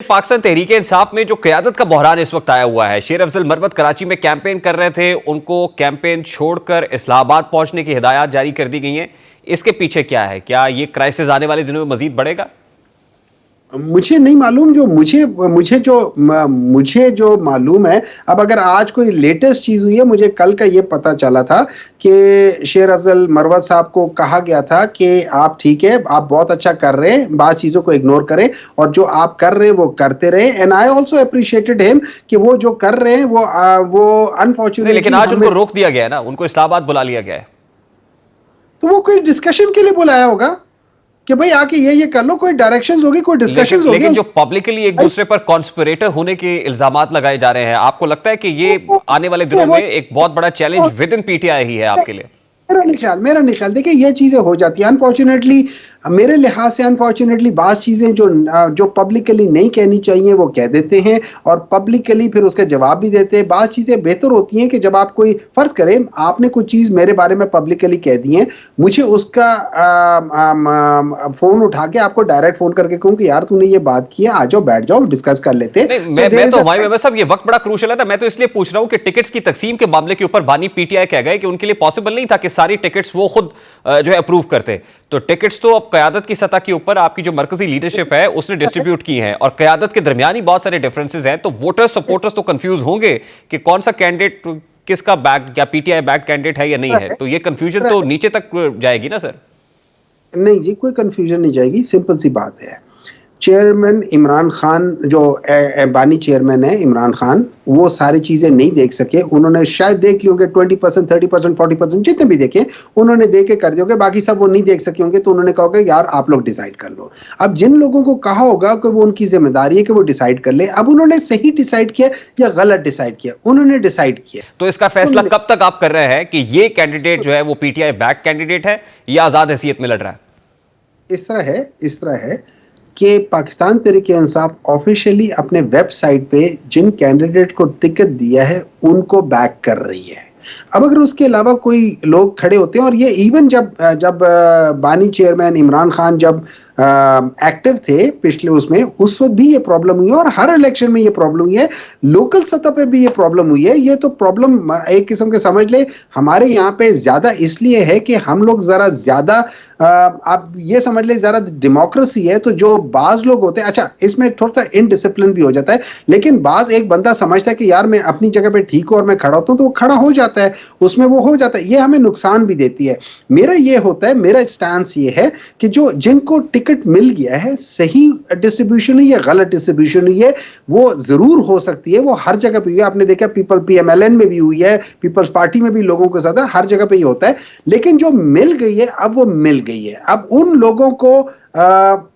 پاکستان تحریک انصاف میں جو قیادت کا بحران اس وقت آیا ہوا ہے، شیر افضل مروت کراچی میں کیمپین کر رہے تھے، ان کو کیمپین چھوڑ کر اسلام آباد پہنچنے کی ہدایات جاری کر دی گئی ہیں. اس کے پیچھے کیا ہے؟ کیا یہ کرائسس آنے والے دنوں میں مزید بڑھے گا؟ مجھے نہیں معلوم. جو مجھے جو معلوم ہے، اب اگر آج کوئی لیٹسٹ چیز ہوئی ہے، مجھے کل کا یہ پتا چلا تھا کہ شیر افضل مروت صاحب کو کہا گیا تھا کہ آپ ٹھیک ہے، آپ بہت اچھا کر رہے ہیں، بعض چیزوں کو اگنور کریں اور جو آپ کر رہے ہیں وہ کرتے رہیں. اینڈ آئی آلسو اپریشیٹڈ ہم کہ وہ جو کر رہے ہیں وہ نہیں، لیکن انفارچونیٹلی آج ان کو روک دیا گیا ہے نا، ان کو اسلام آباد بلا لیا گیا ہے. تو وہ کوئی ڈسکشن کے لیے بلایا ہوگا کہ بھائی آ کے یہ کر لو، کوئی ڈائریکشنز ہوگی، کوئی ڈسکشنز ہوگی. لیکن جو پبلکلی ایک دوسرے پر کانسپریٹر ہونے کے الزامات لگائے جا رہے ہیں، آپ کو لگتا ہے کہ یہ آنے والے دنوں میں ایک بہت بڑا challenge with in P T I ہی ہے آپ کے لیے؟ میرا نہیں خیال. دیکھیں یہ چیزیں ہو جاتی ہیں انفارچونیٹلی، میرے لحاظ سے انفارچونیٹلی بعض چیزیں جو پبلکلی نہیں کہنی چاہیے وہ کہہ دیتے ہیں اور پبلکلی پھر اس کا جواب بھی دیتے ہیں. بعض چیزیں بہتر ہوتی ہیں کہ جب آپ کوئی فرض کریں آپ نے کوئی چیز میرے بارے میں پبلکلی کہہ دی ہے، مجھے اس کا فون اٹھا کے آپ کو ڈائریکٹ فون کر کے کہوں کہ یار تو نے یہ بات کی ہے، آ جاؤ بیٹھ جاؤ ڈسکس کر لیتے. میں تو ہمارے محمد صاحب یہ وقت بڑا کروشل ہے نا، میں تو اس لیے پوچھ رہا ہوں کہ ٹکٹس کی تقسیم کے معاملے کے اوپر بانی پی ٹی آئی کہہ گئے کہ ان کے لیے پاسبل نہیں تھا کہ ساری ٹکٹس وہ خود جو ہے اپروو کرتے. تو ٹکٹس تو اب قیادت کی سطح کے اوپر آپ کی جو مرکزی لیڈرشپ ہے اس نے ڈسٹریبیوٹ کی ہیں، اور قیادت کے درمیان ہی بہت سارے ڈیفرنسز ہیں. تو ووٹر سپورٹرز تو کنفیوز ہوں گے کہ کون سا کینڈیڈیٹ کس کا بیک یا پی ٹی آئی بیک کینڈیڈیٹ ہے یا نہیں ہے. تو یہ کنفیوژن تو نیچے تک جائے گی نا سر؟ نہیں جی، کوئی کنفیوژن نہیں جائے گی. سمپل سی بات ہے، چیئرمین عمران خان جو بانی چیئرمین ہے عمران خان، وہ ساری چیزیں نہیں دیکھ سکے. انہوں نے شاید دیکھ لی ہوں گے 20%، 30%، 40%، جتنے بھی دیکھیں انہوں نے دیکھ کے کر دیا ہوگا. باقی سب وہ نہیں دیکھ سکے ہوں گے تو انہوں نے کہا ہوگا یار آپ لوگ ڈیسائیڈ کر لو. اب جن لوگوں کو کہا ہوگا کہ وہ ان کی ذمہ داری ہے کہ وہ ڈیسائیڈ کر لے، اب انہوں نے صحیح ڈیسائیڈ کیا یا غلط ڈیسائیڈ کیا، انہوں نے ڈیسائیڈ کیا. تو اس کا فیصلہ کب تک آپ کر رہے ہیں کہ یہ کینڈیڈیٹ جو ہے وہ پی ٹی آئی بیک کینڈیڈیٹ ہے یا آزاد حیثیت میں لڑ رہا ہے؟ اس طرح ہے کہ پاکستان تحریک انصاف آفیشیلی اپنے ویب سائٹ پہ جن کینڈیڈیٹ کو ٹکٹ دیا ہے ان کو بیک کر رہی ہے. اب اگر اس کے علاوہ کوئی لوگ کھڑے ہوتے ہیں، اور یہ ایون جب بانی چیئرمین عمران خان جب ایکٹیو تھے پچھلے اس وقت بھی یہ پرابلم ہوئی ہے، اور ہر الیکشن میں یہ پرابلم ہوئی ہے، لوکل سطح پہ بھی یہ پرابلم ہوئی ہے. یہ تو پرابلم ایک قسم کے سمجھ لے ہمارے یہاں پہ زیادہ اس لیے ہے کہ ہم لوگ ذرا زیادہ آپ یہ سمجھ لیں ذرا ڈیموکریسی ہے. تو جو بعض لوگ ہوتے ہیں، اچھا اس میں تھوڑا سا انڈسپلن بھی ہو جاتا ہے، لیکن بعض ایک بندہ سمجھتا ہے کہ یار میں اپنی جگہ پہ ٹھیک ہوں اور میں کھڑا ہوتا ہوں تو وہ کھڑا ہو جاتا ہے، اس میں وہ ہو جاتا ہے. یہ ہمیں نقصان بھی دیتی ہے. میرا یہ ہوتا ہے، میرا اسٹانس یہ ہے کہ جن کو ٹکٹ مل گیا ہے، صحیح ڈسٹریبیوشن ہوئی ہے غلط ڈسٹریبیوشن ہوئی ہے، وہ ضرور ہو سکتی ہے. وہ ہر جگہ پہ ہوئی ہے. آپ نے دیکھا پیپل پی ایم ایل این میں بھی ہوئی ہے، پیپلز پارٹی میں بھی لوگوں کے ساتھ ہے، ہر جگہ پہ یہ ہوتا ہے. لیکن جو مل گئی ہے اب وہ مل گئی ہے. اب ان لوگوں کو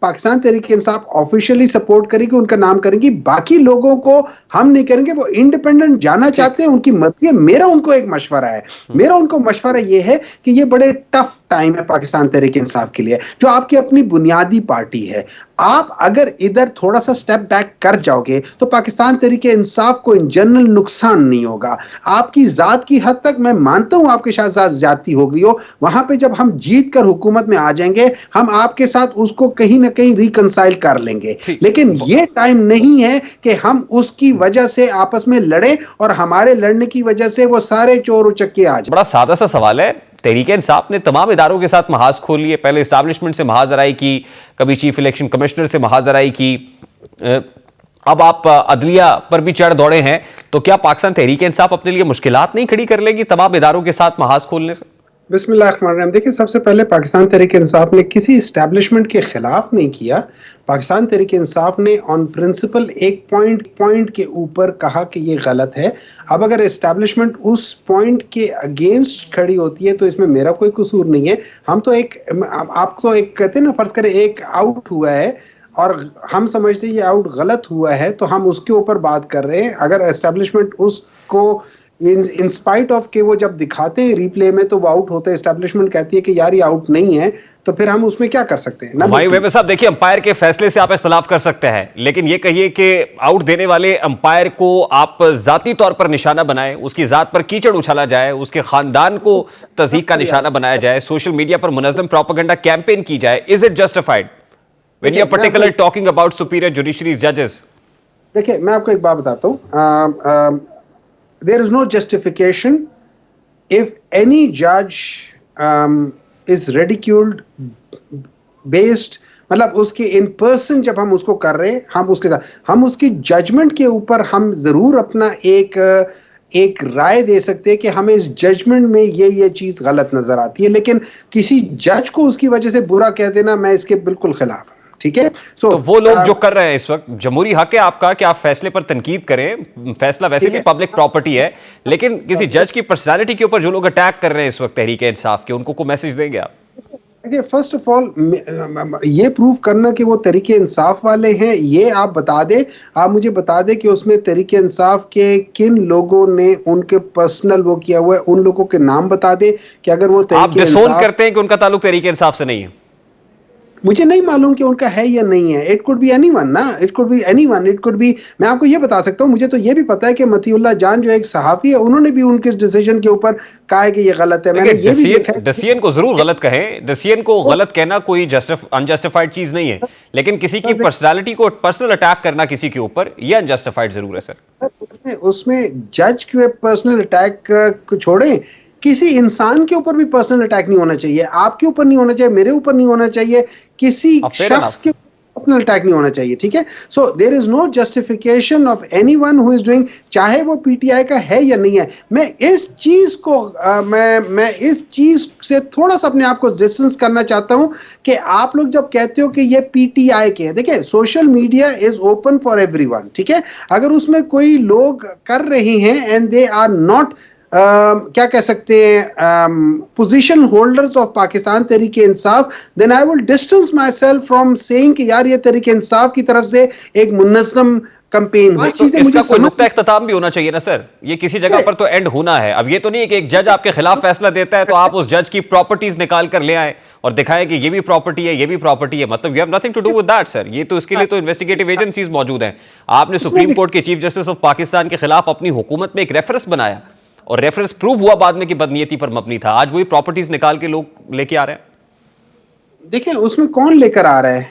پاکستان تحریک انصاف آفیشیلی سپورٹ کرے گی، ان کا نام کریں گی. باقی لوگوں کو ہم نہیں کریں گے. وہ انڈیپینڈنٹ جانا چاہتے ہیں، ان کی مرضی ہے. میرا ان کو ایک مشورہ ہے، میرا ان کو مشورہ یہ ہے کہ یہ بڑے ٹف ٹائم ہے پاکستان تحریک انصاف کے لیے، جو آپ کی اپنی بنیادی پارٹی ہے. آپ اگر ادھر تھوڑا سا سٹیپ بیک کر جاؤ گے تو پاکستان تحریک انصاف کو ان جنرل نقصان نہیں ہوگا. آپ کی ذات کی حد تک میں مانتا ہوں آپ کے ساتھ زیادتی ہو گئی ہو، وہاں پہ جب ہم جیت کر حکومت میں آ جائیں گے ہم آپ کے ساتھ اس کو کہیں نہ کہیں ریکنسائل کر لیں گے. لیکن یہ ٹائم نہیں ہے کہ ہم اس کی وجہ سے آپس میں لڑیں اور ہمارے لڑنے کی وجہ سے وہ سارے چور اچکے آ جائیں. بڑا سادہ سا سوال ہے. تحریک انصاف نے تمام اداروں کے ساتھ محاذ کھول لیے، پہلے اسٹیبلشمنٹ سے محاذ آرائی کی، کبھی چیف الیکشن کمشنر سے محاذ آرائی کی، اب آپ عدلیہ پر بھی چڑھ دوڑے ہیں. تو کیا پاکستان تحریک انصاف اپنے لیے مشکلات نہیں کھڑی کر لے گی تمام اداروں کے ساتھ محاذ کھولنے سے؟ بسم اللہ الرحمن الرحیم. دیکھیں سب سے پہلے پاکستان تحریک انصاف نے کسی اسٹیبلشمنٹ کے خلاف نہیں کیا. پاکستان تحریک انصاف نے آن پرنسپل ایک پوائنٹ کے اوپر کہا کہ یہ غلط ہے. اب اگر اسٹیبلشمنٹ اس پوائنٹ کے اگینسٹ کھڑی ہوتی ہے تو اس میں میرا کوئی قصور نہیں ہے. ہم تو آپ کو ایک کہتے ہیں نا، فرض کریں ایک آؤٹ ہوا ہے اور ہم سمجھتے ہیں یہ آؤٹ غلط ہوا ہے تو ہم اس کے اوپر بات کر رہے ہیں. اگر اسٹیبلشمنٹ اس کو ان اسپائٹ آف کہ وہ جب دکھاتے ہیں ریپلے میں تو وہ آؤٹ ہوتا ہے، اسٹیبلشمنٹ کہتی ہے کہ یار یہ آؤٹ نہیں ہے، تو پھر ہم اس میں کیا کر سکتے ہیں؟ ہمایوں صاحب دیکھیے، امپائر کے فیصلے سے آپ اختلاف کر سکتے ہیں، لیکن یہ کہیے کہ آؤٹ دینے والے امپائر کو آپ ذاتی طور پر نشانہ بنائیں، اس کی ذات پر کیچڑ اچھالا جائے، اس کے خاندان کو تضحیک کا نشانہ بنایا جائے، سوشل میڈیا پر منظم پروپیگنڈا کیمپین کی جائے. Is it justified when you are particularly talking about superior judiciary's judges? دیکھیں میں آپ کو ایک بات بتاتا ہوں. دیر is no justification if any judge is ridiculed based, مطلب اس کی ان پرسن جب ہم اس کو کر رہے ہیں, ہم اس کی ججمنٹ کے اوپر ہم ضرور اپنا ایک رائے دے سکتے ہیں کہ ہمیں اس ججمنٹ میں یہ چیز غلط نظر آتی ہے, لیکن کسی جج کو اس کی وجہ سے برا کہہ دینا میں اس کے بالکل خلاف ہوں. ٹھیک ہے, تو وہ لوگ جو کر رہے ہیں اس وقت, جمہوری حق ہے آپ کا کہ آپ فیصلے پر تنقید کریں, فیصلہ ویسے بھی پبلک پراپرٹی ہے, لیکن کسی جج کی پرسنالٹی کے اوپر جو لوگ اٹیک کر رہے ہیں اس وقت تحریک انصاف کے, ان کو کوئی میسج دیں گے آپ؟ فرسٹ آف آل یہ پروف کرنا کہ وہ تحریک انصاف والے ہیں, یہ آپ بتا دیں, آپ مجھے بتا دیں کہ اس میں تحریک انصاف کے کن لوگوں نے ان کے پرسنل وہ کیا ہوا ہے, ان لوگوں کے نام بتا دیں کہ اگر وہ آپ ڈسون کرتے ہیں کہ ان کا تعلق تحریک انصاف سے نہیں ہے؟ مجھے نہیں معلوم کہ ان کا ہے یا نہیں ہے. It could be any one نا, it could be any one, it could be, میں آپ کو یہ بتا سکتا ہوں, مجھے تو یہ بھی پتا ہے کہ مطیع اللہ جان جو ایک صحافی ہے, انہوں نے بھی ان کے ڈیسیژن کے اوپر کہا ہے کہ یہ غلط ہے. میں نے یہ بھی دیکھا ہے ڈسین کو ضرور غلط کہیں, ڈسین کو غلط کہنا کوئی انجسٹیفائڈ چیز نہیں ہے, لیکن کسی کی پرسنالٹی کو پرسنل اٹیک کرنا کسی کے اوپر, یہ انجسٹیفائڈ ضرور ہے سر. اس میں جج کے پرسنل اٹیک کو چھوڑیں, کسی انسان کے اوپر بھی پرسنل اٹیک نہیں ہونا چاہیے, آپ کے اوپر نہیں ہونا چاہیے, میرے اوپر نہیں ہونا چاہیے, کسی شخص کے پرسنل اٹیک نہیں ہونا چاہیے. ٹھیک ہے, so there is no justification of any one who is doing, چاہے وہ پی ٹی آئی کا ہے یا نہیں ہے. میں اس چیز کو میں اس چیز سے تھوڑا سا اپنے آپ کو ڈسٹنس کرنا چاہتا ہوں کہ آپ لوگ جب کہتے ہو کہ یہ پی ٹی آئی کے ہیں, دیکھیں social media is open for every one. ٹھیک ہے, اگر اس میں کوئی لوگ کر رہے ہیں اینڈ دے آر ناٹ کیا کہہ سکتے ہیں position holders of Pakistan Tehreek Insaf, then I will distance myself from seeing کہ یار یہ تحریک انصاف کی طرف سے ایک منظم کمپین ہے. اس کا کوئی نقطہ اختتام بھی ہونا چاہیے نا سر, یہ کسی جگہ پر تو اینڈ ہونا ہے. اب یہ تو نہیں کہ ایک جج آپ کے خلاف فیصلہ دیتا ہے تو آپ اس جج کی پراپرٹیز نکال کر لے آئیں اور دکھائیں کہ یہ بھی پراپرٹی ہے, یہ بھی پراپرٹی ہے, مطلب you have nothing to do with that sir. یہ تو اس کے لیے تو انویسٹیگیٹو ایجنسیز موجود ہیں. آپ نے سپریم کورٹ کے چیف جسٹس آف پاکستان کے خلاف اپنی حکومت میں ایک ریفرنس بنایا, اور ریفرنس پروف ہوا بعد میں کہ بدنیتی پر مبنی تھا. آج وہی پراپرٹیز نکال کے لوگ لے کے آ رہے ہیں. دیکھیں اس میں کون لے کر آ رہا ہے,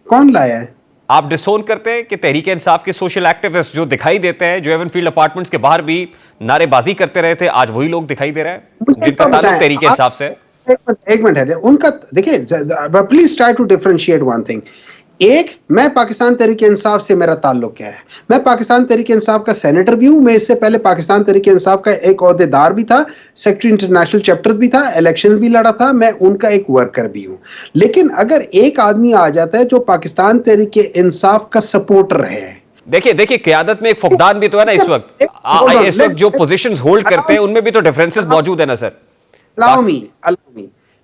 کون لایا ہے؟ آپ ڈسون کرتے ہیں کہ تحریک انصاف کے سوشل ایکٹیوسٹ جو دکھائی دیتے ہیں, جو ایون فیلڈ اپارٹمنٹس کے باہر بھی نعرے بازی کرتے رہے تھے, آج وہی لوگ دکھائی دے رہے ہیں جن کا تعلق تحریک انصاف سے. ایک منٹ ہے ان کا, دیکھیں please try to differentiate one thing. ایک, میں پاکستان تحریک انصاف سے میرا تعلق کیا ہے, میں پاکستان تحریک انصاف کا سینیٹر بھی ہوں, میں اس سے پہلے پاکستان تحریک انصاف کا ایک عہدیدار بھی تھا, سیکرٹری انٹرنیشنل چیپٹر بھی تھا, الیکشن بھی لڑا تھا, میں ان کا ایک ورکر بھی ہوں. لیکن اگر ایک آدمی آ جاتا ہے جو پاکستان تحریک انصاف کا سپورٹر ہے, دیکھیں قیادت میں ایک فقدان بھی تو ہے نا اس وقت جو پوزیشنز ہولڈ کرتے ہیں ان میں بھی تو ڈیفرنسز موجود ہیں نا سر.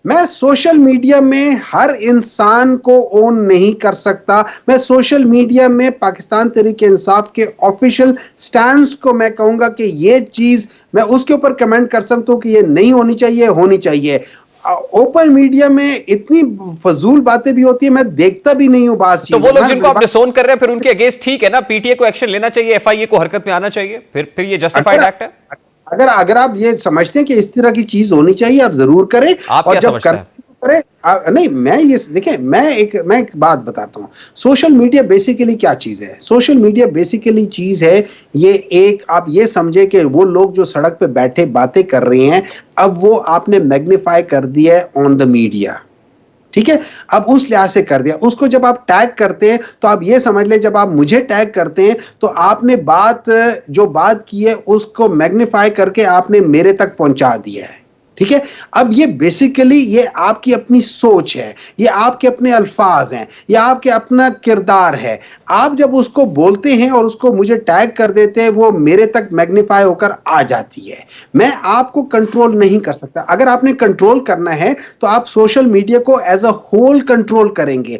میں سوشل میڈیا میں ہر انسان کو اون نہیں کر سکتا. میں سوشل میڈیا میں پاکستان تحریک انصاف کے آفیشیل سٹانس کو میں کہوں گا کہ یہ چیز میں اس کے اوپر کمنٹ کر سکتا ہوں کہ یہ نہیں ہونی چاہیے, ہونی چاہیے. اوپن میڈیا میں اتنی فضول باتیں بھی ہوتی ہیں, میں دیکھتا بھی نہیں ہوں بعض چیزیں. تو وہ لوگ جن کو آپ ڈسون کر رہے ہیں پھر ان کے اگینسٹ ٹھیک ہے نا, پی ٹی اے کو ایکشن لینا چاہیے, ایف آئی اے کو حرکت میں آنا چاہیے, پھر یہ جسٹیفائڈ ایکٹ ہے. اگر آپ یہ سمجھتے ہیں کہ اس طرح کی چیز ہونی چاہیے, آپ ضرور کریں. آپ کیا سمجھتے ہیں؟ نہیں, میں یہ دیکھیں, میں ایک بات بتاتا ہوں. سوشل میڈیا بیسیکلی کیا چیز ہے؟ سوشل میڈیا بیسیکلی چیز ہے یہ ایک, آپ یہ سمجھے کہ وہ لوگ جو سڑک پہ بیٹھے باتیں کر رہے ہیں, اب وہ آپ نے میگنیفائی کر دیا ہے آن دا میڈیا. ٹھیک ہے, اب اس لحاظ سے کر دیا. اس کو جب آپ ٹیگ کرتے ہیں تو آپ یہ سمجھ لیں, جب آپ مجھے ٹیگ کرتے ہیں تو آپ نے جو بات کی ہے اس کو میگنیفائی کر کے آپ نے میرے تک پہنچا دیا ہے. ٹھیک ہے, اب یہ بیسیکلی یہ آپ کی اپنی سوچ ہے, یہ آپ کے اپنے الفاظ ہیں, یہ آپ کے اپنا کردار ہے. آپ جب اس کو بولتے ہیں اور اس کو مجھے ٹیگ کر دیتے ہیں, وہ میرے تک میگنیفائی ہو کر آ جاتی ہے. میں آپ کو کنٹرول نہیں کر سکتا. اگر آپ نے کنٹرول کرنا ہے تو آپ سوشل میڈیا کو ایز اے ہول کنٹرول کریں گے.